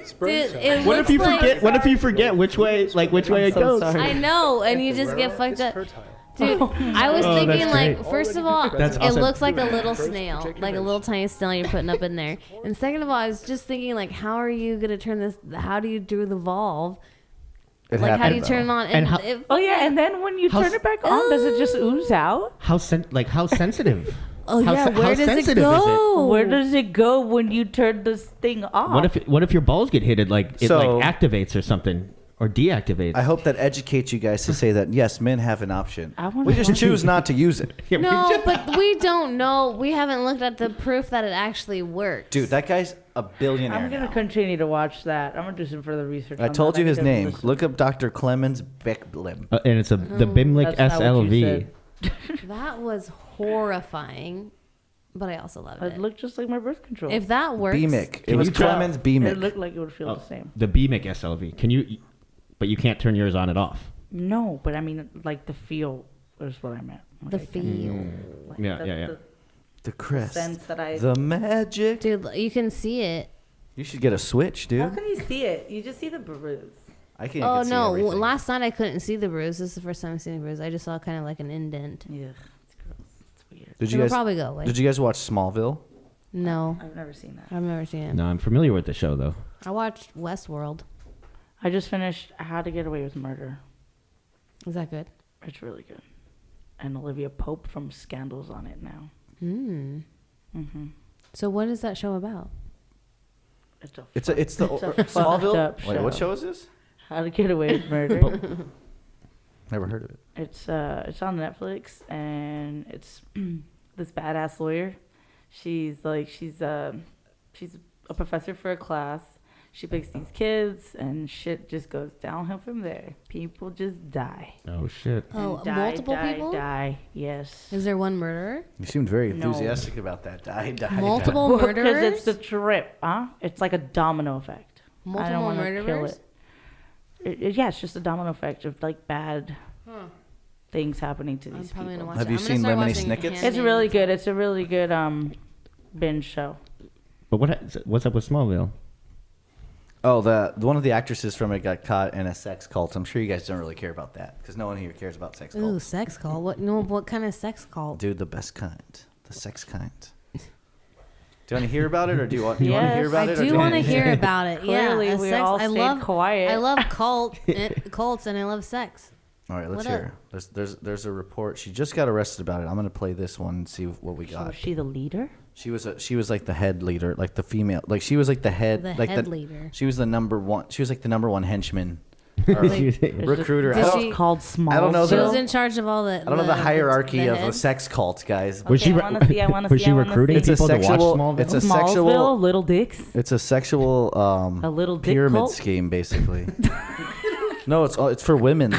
F: sperm
C: Dude,
F: cells.
C: it
B: What if you
C: looks like-
B: forget? What if you forget which way? Like which way it
E: so
B: goes?
E: sorry.
C: I know, and you
F: The
C: just get
F: wearer
C: fucked
F: is
C: up.
F: fertile.
C: Dude, I was
B: Oh,
C: thinking
B: that's
C: like,
B: great.
C: first of all,
B: That's
C: it
B: awesome.
C: looks like a little
F: First
C: snail, like a
F: ejaculation.
C: little tiny snail you're putting up in there. And second of all, I was just thinking like, how are you gonna turn this? How do you do the valve?
D: It
C: Like, how do you
D: happened,
C: turn it
D: though.
C: on?
B: And how-
E: Oh yeah, and then when you
B: How
E: turn it back on, does it just ooze out?
B: How sensitive?
C: Oh
B: How
C: yeah,
B: se- how
C: where does it
B: sensitive is it?
C: go?
E: Where does it go when you turn this thing off?
B: What if your balls get hit? Like it
D: So-
B: like activates or something or deactivates?
D: I hope that educates you guys to say that yes, men have an option.
E: I wanna
D: We just
E: know.
D: choose not to use it.
B: Yeah, we
C: No,
B: just-
C: but we don't know. We haven't looked at the proof that it actually works.
D: Dude, that guy's a billionaire
E: I'm gonna
D: now.
E: continue to watch that. I'm gonna do some further research.
D: I
E: on
D: told
E: that.
D: you his
E: need to
D: name.
E: listen.
D: Look up Dr. Clemens Beckblim.
B: and it's the Bimlic
E: That's not what you
B: SLV.
E: said.
C: That was horrifying, but I also loved
E: It
C: it.
E: looked just like my birth control.
C: If that works,
D: Beemick. It
B: Can
D: was
B: you try-
D: Clemens
E: it
D: Beemick.
E: looked like it would feel
B: Oh,
E: the same.
B: the Bimic SLV. Can you? But you can't turn yours on and off.
E: No, but I mean, like the feel is what I meant.
C: the
E: Like,
C: feel.
E: like
B: Yeah,
E: the-
B: yeah, yeah.
E: the
D: The crest.
E: sense that I.
D: The magic.
C: Dude, you can see it.
D: You should get a switch,
E: How
D: dude.
E: can you see it? You just see the bruise.
D: I can't.
C: Oh
D: see
C: no!
D: everything.
C: Last night I couldn't see the bruise. This is the first time I've seen the bruise. I just saw kind of like an indent.
E: Yeah, it's gross. It's weird.
D: Did you
C: It'll
D: guys
C: probably go away.
D: Did you guys watch Smallville?
C: No,
E: I've never seen that.
C: I've never seen it.
B: No, I'm familiar with the show though.
C: I watched Westworld.
E: I just finished How to Get Away with Murder.
C: Is that good?
E: It's really good. And Olivia Pope from Scandal's on it now.
C: Hmm. So what is that show about?
E: It's a
D: It's the
E: fucked
D: Smallville.
E: up
D: Wait, what
E: show.
D: show is this?
E: How to Get Away with Murder.
D: Never heard of it.
E: It's on Netflix, and it's this badass lawyer. She's a professor for a class. She picks these kids, and shit just goes downhill from there. People just die.
B: Oh shit.
C: Oh,
E: And die,
C: multiple
E: die,
C: people?
E: Die. Yes.
C: Is there one murderer?
D: You seemed very
E: No.
D: enthusiastic about that. Die.
C: Multiple
E: Because
C: murderers?
E: it's the trip, huh? It's like a domino effect. I don't
C: Multiple
E: wanna kill
C: murderers?
E: it. Yeah, it's just a domino effect of like bad things happening to
C: I'm
E: these
C: probably
E: people.
C: gonna watch
D: Have
C: it.
D: you
C: I'm gonna
D: seen
C: start
D: Lemony
C: watching
D: Snicket's?
E: It's really good. It's a really good binge show.
B: But what's up with Smallville?
D: Oh, the one of the actresses from it got caught in a sex cult. I'm sure you guys don't really care about that because no one here cares about sex
C: Ooh,
D: cults.
C: sex cult. What? No, what kind of sex cult?
D: Dude, the best kind, the sex kind. Do you want to hear about it, or do you want to hear
E: Yes.
D: about
C: I
D: it? or
C: do want to
D: you
C: hear about it.
E: Clearly,
C: yeah,
E: we
C: sex.
E: all
C: I
E: stayed
C: love
E: quiet.
C: I love cults and I love sex.
D: All right, let's
C: What
D: hear. There's a report. She just got arrested about it. I'm gonna play this one and see what we
E: So
D: got.
E: was she the leader?
D: She was like the head leader, like the female, like she was like the head,
C: The
D: like
C: head leader.
D: She was the number one. She was like the number one henchman, or recruiter.
C: Did
D: I
C: she-
D: don't,
E: Called Small.
D: I don't know
C: She
D: the-
C: was in charge of all the.
D: I don't know the hierarchy of a
C: heads.
D: sex cult, guys.
B: Was she
E: I wanna see, I wanna
B: was
E: see,
B: she
E: I wanna
B: recruiting
E: see.
D: It's a
B: people to watch
D: sexual-
B: Smallville?
D: it's a
E: Smallville,
D: sexual-
E: little dicks.
D: It's a sexual
E: A little dick
D: pyramid
E: cult?
D: scheme, basically. No, it's for women.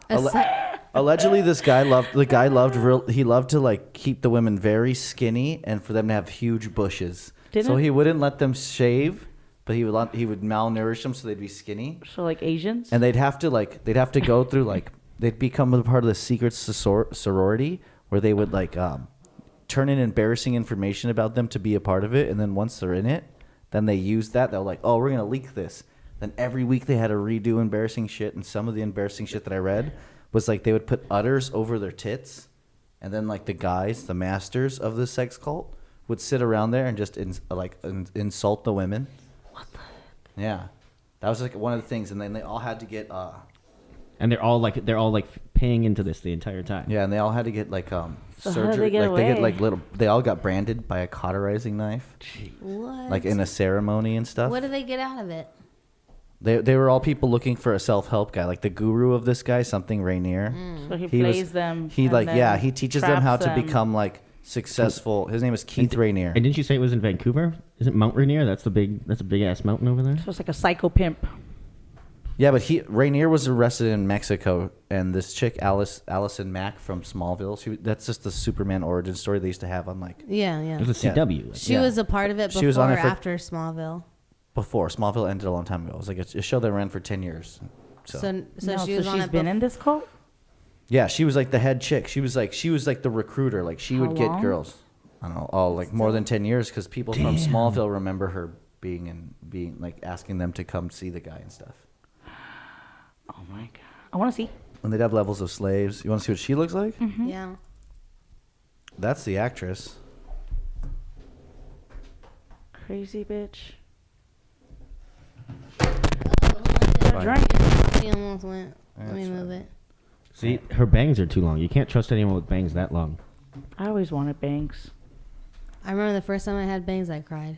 C: A se-
D: Allegedly, he loved to like keep the women very skinny and for them to have huge bushes. So
E: Didn't-
D: he wouldn't let them shave, but he would malnourish them so they'd be skinny.
E: So like Asians.
D: And they'd have to go through like they'd become a part of the secret sorority where they would like turn in embarrassing information about them to be a part of it, and then once they're in it, then they use that. They're like, oh, we're gonna leak this. Then every week they had to redo embarrassing shit, and some of the embarrassing shit that I read was like they would put udders over their tits, and then like the guys, the masters of the sex cult, would sit around there and just insult the women. What the heck? Yeah, that was like one of the things, and then they all had to get
B: And they're all like paying into this the entire time.
D: yeah, and they all had to get like
E: So how did
D: surgery.
E: they get
D: Like they get
E: away?
D: like little. They all got branded by a cauterizing knife,
C: What?
D: like in a ceremony and stuff.
C: What do they get out of it?
D: They were all people looking for a self-help guy, like the guru of this guy, something Rainier.
E: So he
D: He was-
E: plays them.
D: He
E: and
D: like
E: then
D: he teaches them how
E: traps
D: to
E: them.
D: become like successful. His name is Keith Rainier.
B: And didn't you say it was in Vancouver? Is it Mount Rainier? That's a big ass mountain over there.
E: So it's like a psycho pimp.
D: Yeah, but Rainier was arrested in Mexico, and this chick Allison Mack from Smallville. That's just the Superman origin story they used to have on like
C: Yeah, yeah.
B: It was a
D: Yeah.
B: CW. like-
C: She
D: Yeah.
C: was a part of it
D: She
C: before
D: was on
C: or
D: it for-
C: after Smallville.
D: before Smallville ended a long time ago. It was like a show that ran for 10 years.
C: So
E: No,
C: she was on
E: she's
C: it.
E: been in this cult.
D: Yeah, she was like the head chick. She was like the recruiter. Like she
E: How
D: would get
E: long?
D: girls. I don't know, like more than 10 years, because people from Smallville remember her being like asking them to come see the guy and stuff.
E: Oh my god! I want to see.
D: And they'd have levels of slaves. You want to see what she looks like?
C: Yeah.
D: That's the actress.
E: Crazy bitch.
D: Fine.
E: Drink.
C: She almost went. Let me
D: That's
C: move it.
B: See, her bangs are too long. You can't trust anyone with bangs that long.
E: I always wanted bangs.
C: I remember the first time I had bangs, I cried.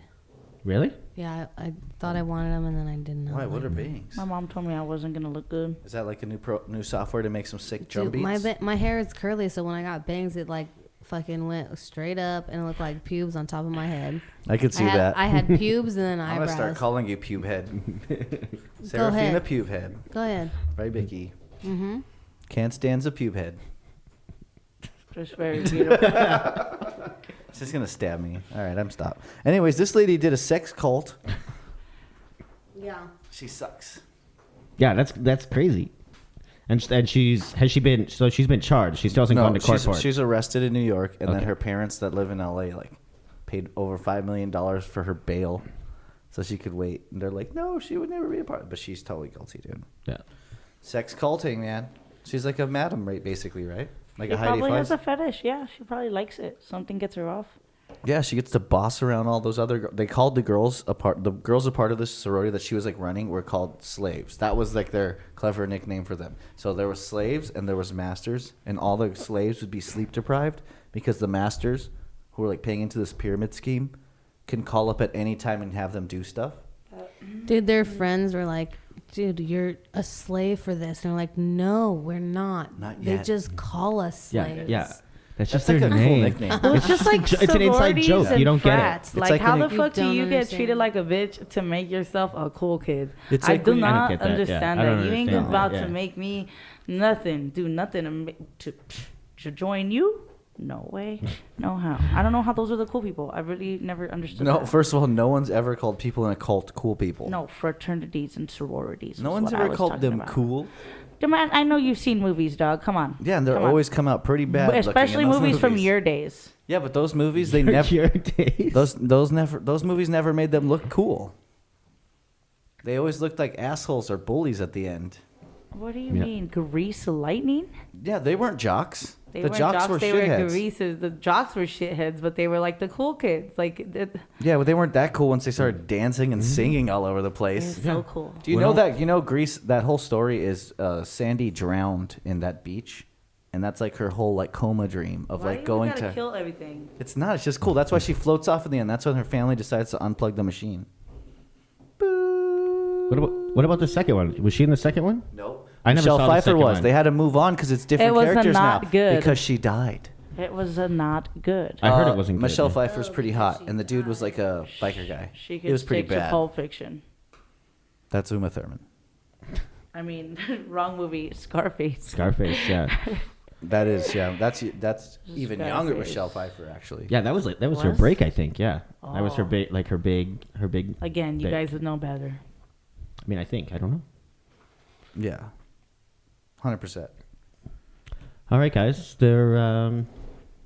B: Really?
C: Yeah, I thought I wanted them and then I didn't know.
D: Why? What are bangs?
E: My mom told me I wasn't gonna look good.
D: Is that like a new software to make some sick drum
C: Dude,
D: beats?
C: my hair is curly, so when I got bangs, it like fucking went straight up and it looked like pubes on top of my head.
D: I could see
C: I had,
D: that.
C: I had pubes and then
D: I'm
C: eyebrows.
D: gonna start calling you Pube Head. Serafina
C: ahead.
D: Pube Head.
C: Go ahead.
D: Right, Vicky?
C: Mm-hmm.
D: Can't stand a Pube Head.
E: Just very beautiful.
D: It's just gonna stab me. All right, I'm stopped. Anyways, this lady did a sex cult.
C: Yeah.
D: She sucks.
B: Yeah, that's crazy. And she's been charged. She still hasn't gone to court for it.
D: she's arrested in New York, and then
B: Okay.
D: her parents that live in LA like paid over $5 million for her bail. so she could wait. And they're like, no, she would never be a part. But she's totally guilty, dude.
B: Yeah.
D: Sex culting, man. She's like a madam, right? Basically, right? Like
E: She
D: a Heidi
E: probably has
D: Fleiss.
E: a fetish. Yeah, she probably likes it. Something gets her off.
D: Yeah, she gets to boss around all those other. They called the girls a part. The girls a part of this sorority that she was like running were called slaves. That was like their clever nickname for them. So there was slaves and there was masters, and all the slaves would be sleep deprived because the masters, who were like paying into this pyramid scheme, can call up at any time and have them do stuff.
C: Dude, their friends were like, dude, you're a slave for this. And they're like, no, we're not.
D: Not
C: They
D: yet.
C: just call us
B: Yeah,
C: slaves.
B: yeah. That's
D: That's
B: just
D: like
B: their
D: a cool
B: name.
D: nickname.
E: Well, it's just like
B: It's an inside
E: sororities
B: joke.
E: and
B: You don't get it.
E: frats.
D: It's
E: Like,
D: like
E: how
D: when
E: the
C: you-
E: fuck do
C: You
E: you
C: don't
E: get
C: understand.
E: treated like a bitch to make yourself a cool kid?
D: It's
E: I
D: like
E: do
D: when you-
B: I don't
E: not
B: get that, yeah.
E: understand
B: I
E: that.
B: don't
E: You ain't
B: understand
E: about
B: that,
E: to
B: yeah.
E: make me nothing, do nothing to join you. No way, no how. I don't know how those are the cool people. I really never understood.
D: No,
E: that.
D: first of all, no one's ever called people in a cult cool people.
E: No, fraternities and sororities.
D: No
E: was
D: one's
E: what I
D: ever
E: was
D: called
E: talking
D: them
E: about.
D: cool.
E: Man, I know you've seen movies, dog. Come on.
D: Yeah, and they're
E: Come on.
D: always come out pretty bad. looking in
E: Especially
D: those
E: movies from your days.
D: Yeah, but those movies they never
B: Your days.
D: those movies never made them look cool. They always looked like assholes or bullies at the end.
E: What do you
B: Yeah.
E: mean, Grease Lightning?
D: Yeah, they weren't jocks.
E: They
D: the
E: weren't
D: jocks were
E: they
D: shitheads.
E: were greasers. The jocks were shitheads, but they were like the cool kids. Like
D: Yeah, but they weren't that cool once they started dancing and singing all over the
E: they're
D: place.
E: so cool.
D: Do you know that? You know, Grease. That whole story is Sandy drowned in that beach, and that's like her whole like coma dream of like going
E: gotta
D: to.
E: kill everything.
D: It's not. It's just cool. That's why she floats off in the end. That's when her family decides to unplug the machine.
B: What about the second one? Was she in the second one?
D: Nope.
B: I never
D: Michelle
B: saw the
D: Pfeiffer
B: second
D: was.
B: one.
D: They had to move on because it's different
E: It was
D: characters
E: not
D: now
E: good.
D: because she died.
E: It was not good.
B: I heard it wasn't good.
D: Michelle Pfeiffer's pretty hot, and the dude was like a biker guy.
E: She
D: It
E: could
D: was pretty
E: stick to
D: bad.
E: Pulp Fiction.
D: That's Uma Thurman.
E: I mean, wrong movie. Scarface.
B: Scarface, yeah.
D: That is, yeah. That's even younger
E: Scarface.
D: Michelle Pfeiffer, actually.
B: Yeah, that was her
E: Was?
B: break, I think. Yeah. That was her
E: Oh.
B: big her big
E: Again, you
B: big-
E: guys would know better.
B: I mean, I think. I don't know.
D: Yeah. 100%.
B: All right, guys. They're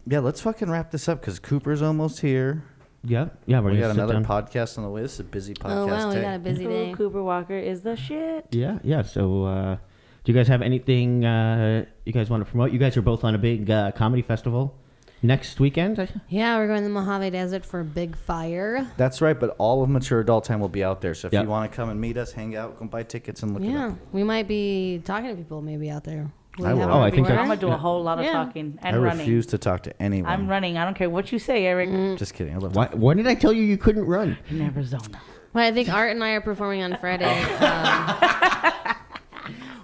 D: Yeah, let's fucking wrap this up because Cooper's almost here.
B: we're
D: We
B: gonna
D: got
B: sit
D: another
B: down.
D: podcast on the way. This is a busy podcast
C: Oh, wow. We
D: day.
C: got a busy day.
E: Cooper Walker is the shit.
B: Yeah. So, do you guys have anything you guys want to promote? You guys are both on a big comedy festival next weekend.
C: Yeah, we're going to the Mojave Desert for Big Fire.
D: That's right, but all of Mature Adult Time will be out there. So if
B: Yep.
D: you want to come and meet us, hang out, go buy tickets and look it
C: Yeah,
D: up.
C: we might be talking to people maybe out there.
D: I will.
C: have
D: Oh,
C: our
B: I think
C: Big
B: that's-
E: I'm gonna do
C: Fire?
E: a whole lot of
C: Yeah.
E: talking
D: I
E: and running.
D: refuse to talk to anyone.
E: I'm running. I don't care what you say, Eric.
D: Just kidding. I love
B: Why,
D: talking.
B: when did I tell you you couldn't run?
E: In Arizona.
C: Well, I think Art and I are performing on Friday.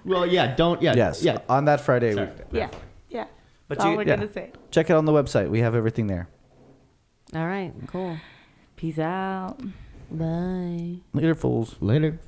B: Well, yeah. Don't. Yeah.
D: Yes,
B: Yeah.
D: on that Friday.
B: Sorry.
E: Yeah. Yeah.
D: But
E: That's all
D: you-
E: we're
D: yeah.
E: gonna say.
D: Check it on the website. We have everything there.
C: All right, cool.
E: Peace out.
C: Bye.
D: Later, fools.
B: Later.